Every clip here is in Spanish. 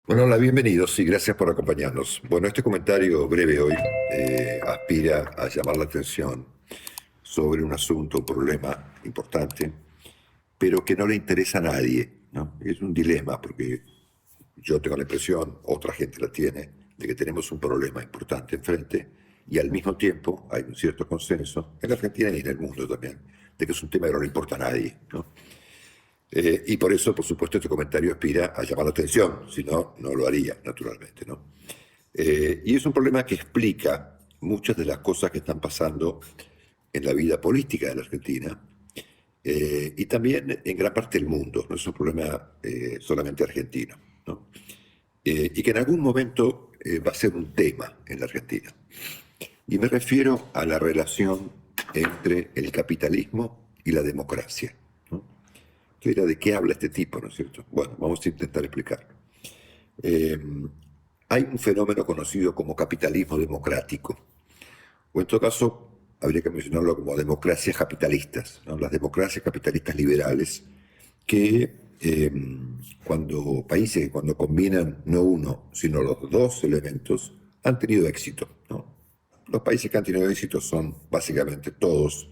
Bueno, hola, bienvenidos y gracias por acompañarnos. Bueno, este comentario breve hoy aspira a llamar la atención sobre un asunto, un problema importante, pero que no le interesa a nadie, ¿no? Es un dilema porque yo tengo la impresión, otra gente la tiene, de que tenemos un problema importante enfrente y al mismo tiempo hay un cierto consenso en la Argentina y en el mundo también, de que es un tema que no le importa a nadie, ¿no? Y por eso, por supuesto, este comentario aspira a llamar la atención, si no, no lo haría, naturalmente, ¿no? Y es un problema que explica muchas de las cosas que están pasando en la vida política de la Argentina y también en gran parte del mundo. No es un problema solamente argentino, ¿no? Y que en algún momento va a ser un tema en la Argentina. Y me refiero a la relación entre el capitalismo y la democracia, ¿no? Que era de qué habla este tipo, ¿no es cierto? Bueno, vamos a intentar explicarlo. Eh, Hay un fenómeno conocido como capitalismo democrático, o en todo caso habría que mencionarlo como democracias capitalistas, ¿no? Las democracias capitalistas liberales, que cuando países que cuando combinan no uno, sino los dos elementos, han tenido éxito, ¿no? Los países que han tenido éxito son básicamente todos,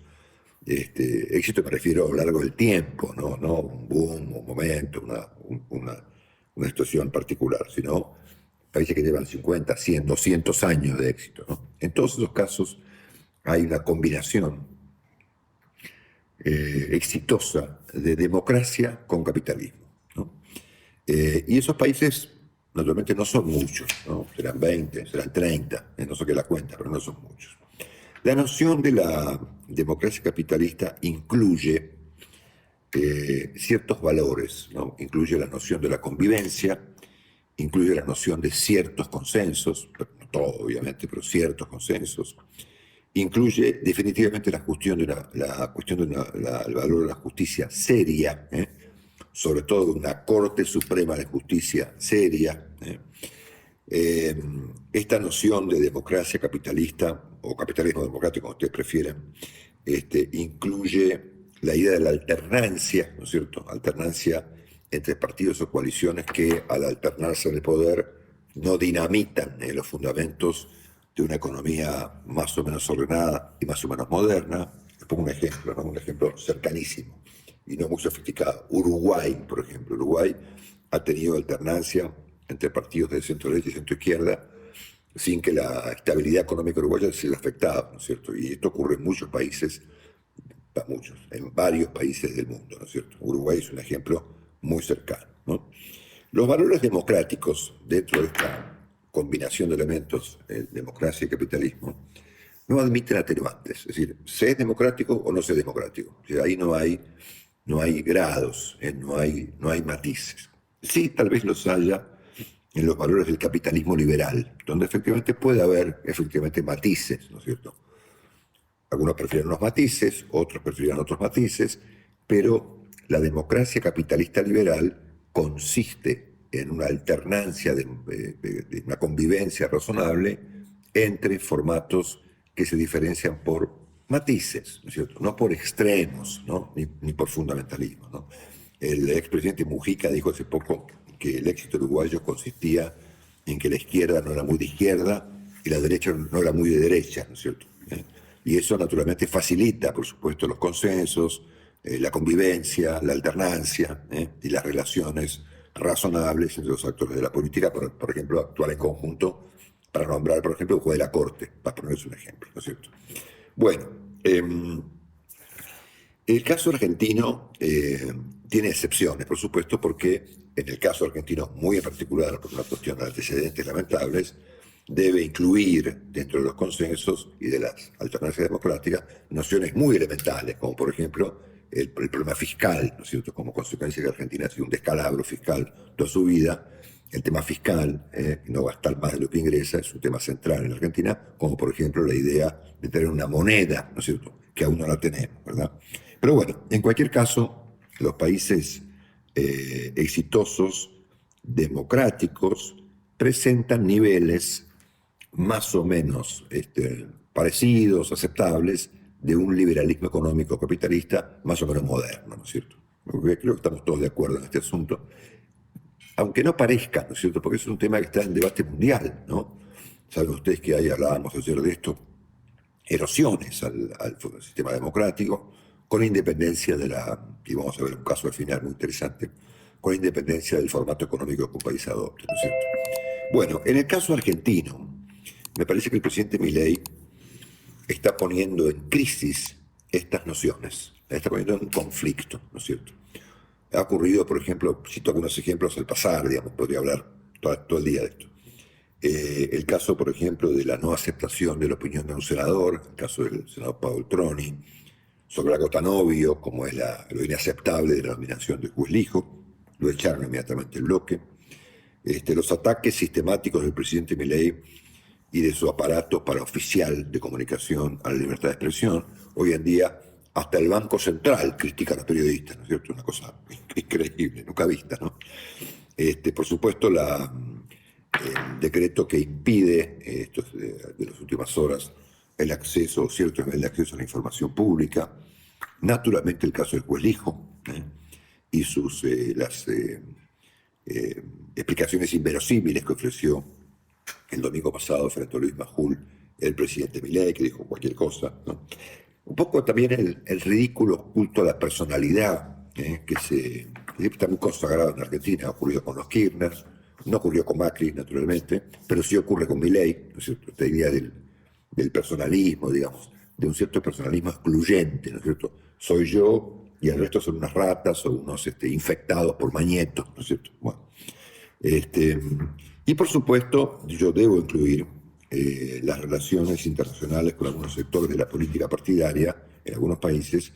éxito me refiero a lo largo del tiempo, no un boom, un momento, una situación particular, sino países que llevan 50, 100, 200 años de éxito, ¿no? En todos esos casos hay una combinación exitosa de democracia con capitalismo, ¿no? Y esos países naturalmente no son muchos, ¿no? Serán 20, serán 30, no sé qué la cuenta, pero no son muchos. La noción de la democracia capitalista incluye ciertos valores, ¿no? Incluye la noción de la convivencia, incluye la noción de ciertos consensos, no todo obviamente, pero ciertos consensos, incluye definitivamente la cuestión de el valor de la justicia seria, ¿eh? Sobre todo una Corte Suprema de Justicia seria. Esta noción de democracia capitalista o capitalismo democrático, como ustedes prefieren, incluye la idea de la alternancia, ¿no es cierto? Alternancia entre partidos o coaliciones que al alternarse en el poder no dinamitan los fundamentos de una economía más o menos ordenada y más o menos moderna. Les pongo un ejemplo, ¿no? Un ejemplo cercanísimo y no muy sofisticado. Uruguay, por ejemplo. Uruguay ha tenido alternancia entre partidos de centro derecha y centro izquierda sin que la estabilidad económica uruguaya se vea afectada, ¿no es cierto? Y esto ocurre en muchos países, muchos, en varios países del mundo, ¿no es cierto? Uruguay es un ejemplo muy cercano, ¿no? Los valores democráticos dentro de esta combinación de elementos, democracia y capitalismo, no admiten atenuantes. Es decir, se es democrático o no se es democrático. O sea, ahí no hay grados, no hay matices. Sí, tal vez los haya en los valores del capitalismo liberal, donde efectivamente puede haber efectivamente matices, ¿no es cierto? Algunos prefieren unos matices, otros prefieren otros matices, pero la democracia capitalista liberal consiste en una alternancia de una convivencia razonable entre formatos que se diferencian por matices, ¿no es cierto? No por extremos, ¿no? Ni por fundamentalismo, ¿no? El expresidente Mujica dijo hace poco que el éxito uruguayo consistía en que la izquierda no era muy de izquierda y la derecha no era muy de derecha, ¿no es cierto? Y eso naturalmente facilita, por supuesto, los consensos, la convivencia, la alternancia y las relaciones razonables entre los actores de la política, por ejemplo, actuar en conjunto para nombrar, por ejemplo, un juez de la Corte, para ponerles un ejemplo, ¿no es cierto? Bueno, el caso argentino tiene excepciones, por supuesto, porque en el caso argentino, muy en particular, por una cuestión de antecedentes lamentables, debe incluir dentro de los consensos y de las alternancias democráticas nociones muy elementales, como por ejemplo el problema fiscal, ¿no es cierto? Como consecuencia de que Argentina ha sido un descalabro fiscal toda su vida. El tema fiscal, no gastar más de lo que ingresa, es un tema central en Argentina, como por ejemplo la idea de tener una moneda, ¿no es cierto?, que aún no la tenemos, ¿verdad? Pero bueno, en cualquier caso, los países exitosos, democráticos, presentan niveles más o menos parecidos, aceptables, de un liberalismo económico capitalista más o menos moderno, ¿no es cierto? Porque creo que estamos todos de acuerdo en este asunto. aunque no parezca, ¿no es cierto? Porque es un tema que está en debate mundial, ¿no? Saben ustedes que ahí hablábamos ayer de esto, erosiones al sistema democrático, con independencia de y vamos a ver un caso al final muy interesante, con independencia del formato económico que un país adopte, ¿no es cierto? Bueno, en el caso argentino, me parece que el presidente Milei está poniendo en crisis estas nociones, está poniendo en conflicto, ¿no es cierto? Ha ocurrido, por ejemplo, cito algunos ejemplos al pasar, digamos, podría hablar todo el día de esto. El caso, por ejemplo, de la no aceptación de la opinión de un senador, el caso del senador Paul Troni, sobre algo tan obvio como es lo inaceptable de la nominación de juez Lijo, lo echaron inmediatamente del bloque. Los ataques sistemáticos del presidente Milei y de su aparato paraoficial de comunicación a la libertad de expresión. Hoy en día, hasta el Banco Central critica a los periodistas, ¿no es cierto? Una cosa increíble, nunca vista, ¿no? Por supuesto, el decreto que impide, esto es de las últimas horas, el acceso, cierto nivel de acceso a la información pública. Naturalmente, el caso del juez Lijo, y las explicaciones inverosímiles que ofreció el domingo pasado frente a Luis Majul, el presidente Milei, que dijo cualquier cosa, ¿no? Un poco también el ridículo culto a la personalidad, que está muy consagrado en Argentina. Ha ocurrido con los Kirchner, no ocurrió con Macri, naturalmente, pero sí ocurre con Milei, ¿no es cierto? Esta idea del personalismo, digamos, de un cierto personalismo excluyente, ¿no es cierto? Soy yo y el resto son unas ratas o unos infectados por mañetos, ¿no es cierto? Bueno, y por supuesto, yo debo incluir las relaciones internacionales con algunos sectores de la política partidaria en algunos países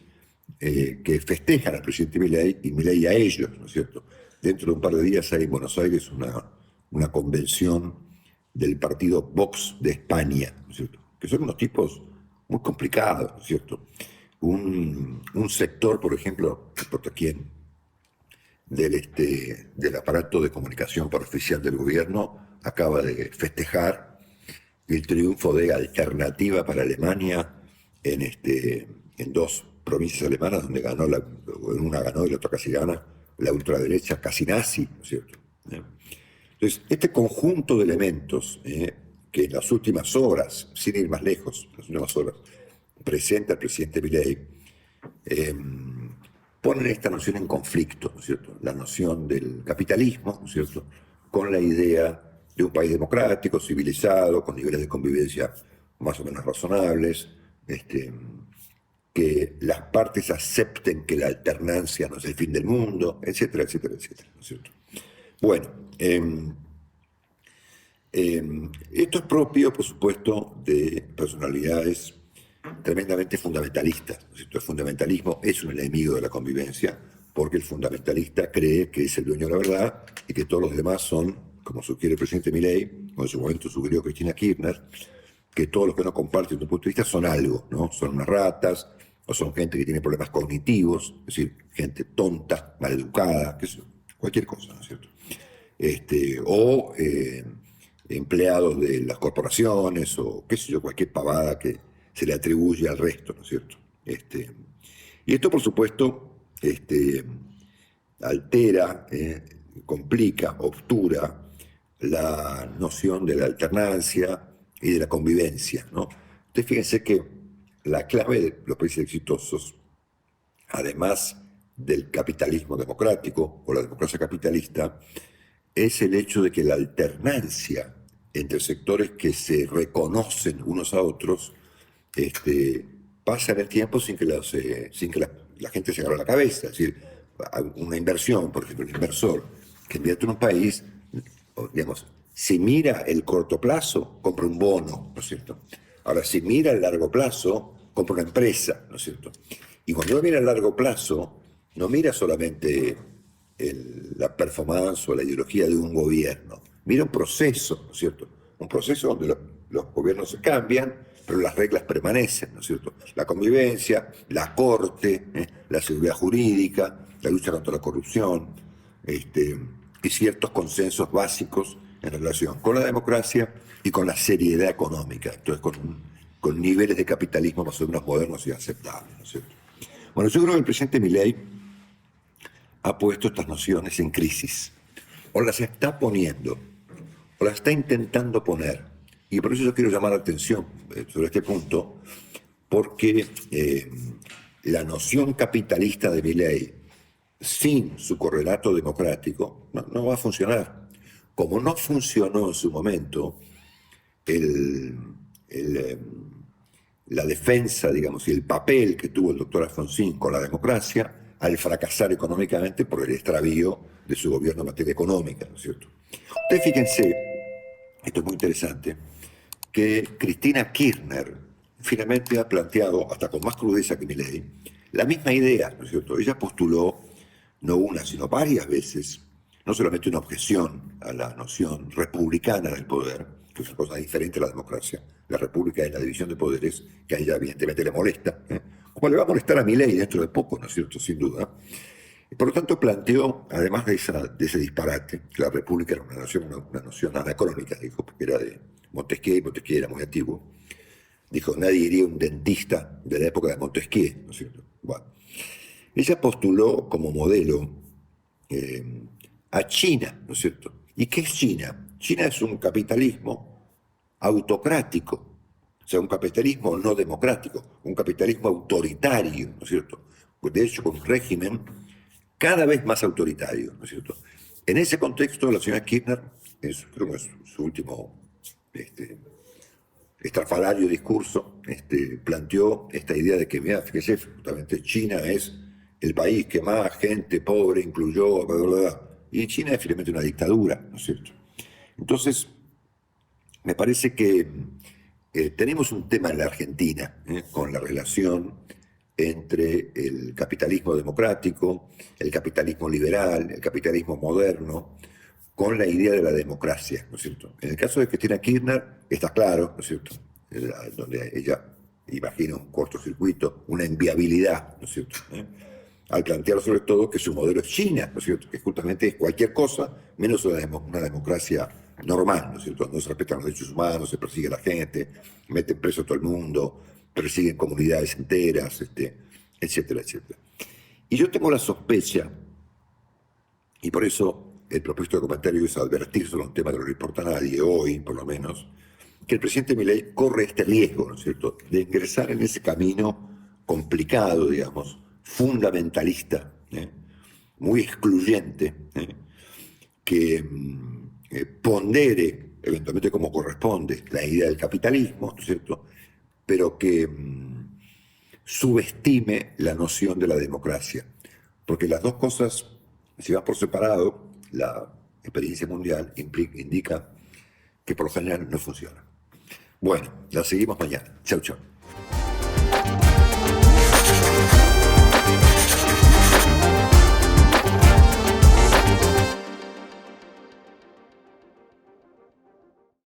que festejan al presidente Milei y Milei a ellos, ¿no es cierto? Dentro de un par de días hay en Buenos Aires una convención del partido Vox de España, ¿no es cierto? Que son unos tipos muy complicados, ¿no es cierto? Un sector, por ejemplo, no importa quién, del aparato de comunicación oficial del gobierno acaba de festejar el triunfo de Alternativa para Alemania en dos provincias alemanas donde en una ganó y la otra casi gana, la ultraderecha casi nazi, ¿no es cierto? Entonces, este conjunto de elementos que en las últimas horas, sin ir más lejos, en las últimas horas, presenta el presidente Milei, ponen esta noción en conflicto, ¿no es cierto? La noción del capitalismo, ¿no es cierto? Con la idea de un país democrático, civilizado, con niveles de convivencia más o menos razonables, que las partes acepten que la alternancia no es el fin del mundo, etcétera, etcétera, etcétera, ¿no es cierto? Bueno, esto es propio, por supuesto, de personalidades tremendamente fundamentalistas, ¿no es cierto? El fundamentalismo es un enemigo de la convivencia porque el fundamentalista cree que es el dueño de la verdad y que todos los demás son, como sugiere el presidente Milei, o en su momento sugirió Cristina Kirchner, que todos los que no comparten tu punto de vista son algo, ¿no? Son unas ratas, o son gente que tiene problemas cognitivos, es decir, gente tonta, maleducada, cualquier cosa, ¿no es cierto? O empleados de las corporaciones, o qué sé yo, cualquier pavada que se le atribuye al resto, ¿no es cierto? Y esto, por supuesto, altera, complica, obtura la noción de la alternancia y de la convivencia, ¿no? Entonces, fíjense que la clave de los países exitosos, además del capitalismo democrático o la democracia capitalista, es el hecho de que la alternancia entre sectores que se reconocen unos a otros pasa en el tiempo sin que la gente se agarre la cabeza. Es decir, una inversión, por ejemplo, un inversor que invierte en un país, digamos, si mira el corto plazo, compra un bono, ¿no es cierto? Ahora, si mira el largo plazo, compra una empresa, ¿no es cierto? Y cuando uno mira el largo plazo, no mira solamente la performance o la ideología de un gobierno, mira un proceso, ¿no es cierto? Un proceso donde los gobiernos se cambian, pero las reglas permanecen, ¿no es cierto? La convivencia, la corte, la seguridad jurídica, la lucha contra la corrupción, y ciertos consensos básicos en relación con la democracia y con la seriedad económica, entonces con niveles de capitalismo más o menos modernos y aceptables, ¿no es cierto? Bueno, yo creo que el presidente Milei ha puesto estas nociones en crisis. o las está poniendo, o las está intentando poner. Y por eso yo quiero llamar la atención sobre este punto, porque la noción capitalista de Milei, sin su correlato democrático, no va a funcionar. Como no funcionó en su momento el, el, eh, la defensa, digamos, y el papel que tuvo el doctor Alfonsín con la democracia al fracasar económicamente por el extravío de su gobierno en materia económica, ¿no es cierto? Ustedes fíjense, esto es muy interesante, que Cristina Kirchner finalmente ha planteado, hasta con más crudeza que Milei, la misma idea, ¿no es cierto? Ella postuló, no una, sino varias veces, no solamente una objeción a la noción republicana del poder, que es una cosa diferente a la democracia, la república es la división de poderes, que a ella evidentemente le molesta, como le va a molestar a Milei dentro de poco, ¿no es cierto?, sin duda. Y por lo tanto planteó, además de ese disparate, que la república era una noción anacrónica, dijo, porque era de Montesquieu, y Montesquieu era muy antiguo. Dijo, nadie iría un dentista de la época de Montesquieu, ¿no es cierto? Bueno, ella postuló como modelo a China, ¿no es cierto? ¿Y qué es China? China es un capitalismo autocrático, o sea, un capitalismo no democrático, un capitalismo autoritario, ¿no es cierto? Pues de hecho, con un régimen cada vez más autoritario, ¿no es cierto? En ese contexto, la señora Kirchner, creo que es su último estrafalario discurso, planteó esta idea de que, mira, fíjese, justamente China es el país que más gente pobre incluyó, bla, bla, bla, y China es finalmente una dictadura, ¿no es cierto? Entonces, me parece que tenemos un tema en la Argentina con la relación entre el capitalismo democrático, el capitalismo liberal, el capitalismo moderno, con la idea de la democracia, ¿no es cierto? En el caso de Cristina Kirchner, está claro, ¿no es cierto? Donde ella imagina un cortocircuito, una inviabilidad, ¿no es cierto? Al plantear sobre todo que su modelo es China, ¿no es cierto? Que justamente es cualquier cosa menos una democracia normal, ¿no es cierto? No se respetan los derechos humanos, se persigue a la gente, meten preso a todo el mundo, persiguen comunidades enteras, etcétera, etcétera. Y yo tengo la sospecha, y por eso el propósito de comentario es advertir sobre un tema que no le importa a nadie, hoy por lo menos, que el presidente Milei corre este riesgo, ¿no es cierto?, de ingresar en ese camino complicado, digamos, fundamentalista, muy excluyente, que pondere, eventualmente como corresponde, la idea del capitalismo, ¿no es cierto?, pero que subestime la noción de la democracia. Porque las dos cosas, si van por separado, la experiencia mundial indica que por lo general no funciona. Bueno, la seguimos mañana. Chau, chau.